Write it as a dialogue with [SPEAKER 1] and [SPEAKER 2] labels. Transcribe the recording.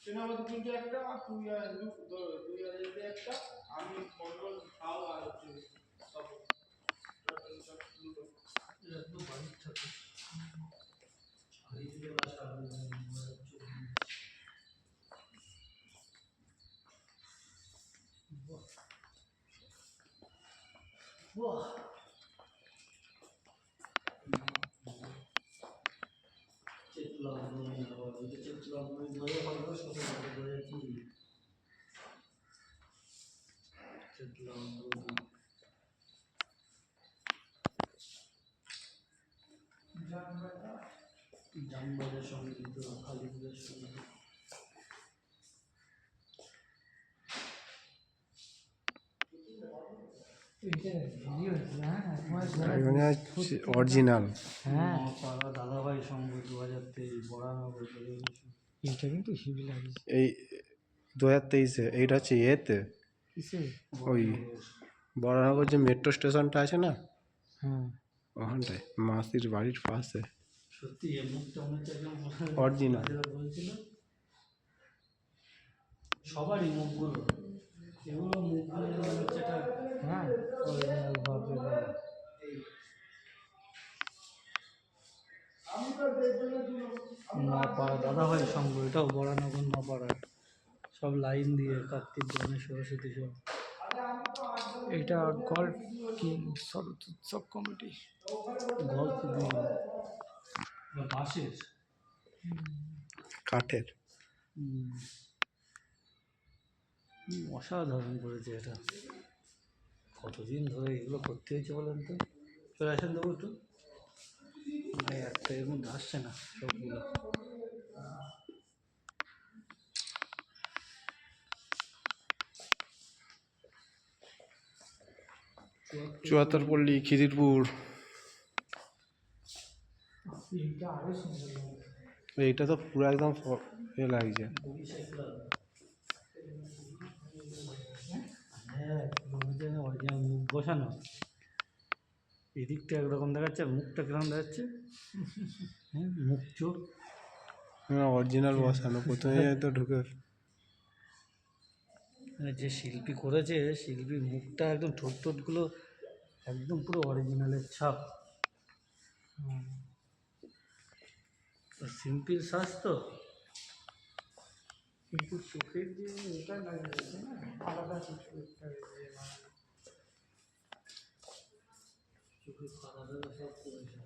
[SPEAKER 1] সেনাপতি তিনটে একটা আর তুই আর দুই আর একটা আমি মন্ডল খাও আর হচ্ছে জামবাজার সঙ্গে কিন্তু কালীপুরের সঙ্গে
[SPEAKER 2] অরিজিনাল।
[SPEAKER 1] হ্যাঁ দাদাভাই সঙ্গ 2023 বরানগর এইটা কিন্তু হিবি লাগছে
[SPEAKER 2] এই 2023-এ এইটা হচ্ছে এতে
[SPEAKER 1] কিসে
[SPEAKER 2] ওই বরানগর যে মেট্রো স্টেশনটা আছে না,
[SPEAKER 1] হ্যাঁ
[SPEAKER 2] ওখানটায় মাসির বাড়ির পাশে।
[SPEAKER 1] সত্যি এই মুখটা মনে হচ্ছে একদম
[SPEAKER 2] অরিজিনাল
[SPEAKER 1] বলছিল সবারই মুখগুলো, এগুলো মুখগুলো হচ্ছে এটা হ্যাঁ অরিজিনাল ভাবে নপাড়া দাদাভাই সঙ্গ, এটাও বরানগর নপাড়া, সব লাইন দিয়ে কার্তিক গণেশ সরস্বতী সব। এটা গল্ফ কিং শরৎ উৎসব কমিটি, গল্ফ কিং বাঁশের
[SPEAKER 2] কাঠের।
[SPEAKER 1] অসাধারণ করেছে এটা, কতদিন ধরে এগুলো করতে হয়েছে বলেন তো। চলে আসেন দেবো একটু, মানে একটা এর মধ্যে আসছে না সবগুলো।
[SPEAKER 2] 74 পল্লী খিদিরপুর। এইটা তো পুরো একদম এ লাগছে।
[SPEAKER 1] হ্যাঁ অরিজিনাল মুখ বসানো, এদিকটা একরকম দেখাচ্ছে, মুখটা কিরকম দেখাচ্ছে, হ্যাঁ মুখ চোখ
[SPEAKER 2] অরিজিনাল বসানো, প্রথমে তো ঢুকে
[SPEAKER 1] যে শিল্পী করেছে, শিল্পীর মুখটা একদম ঠোঁট টোটগুলো একদম পুরো অরিজিনালের ছাপ। সিম্পল শ্বাস তো, কিন্তু চোখের যে এটা লাগিয়েছে না আলাদা কিছু একটা, চোখের আলাদা সব করেছে।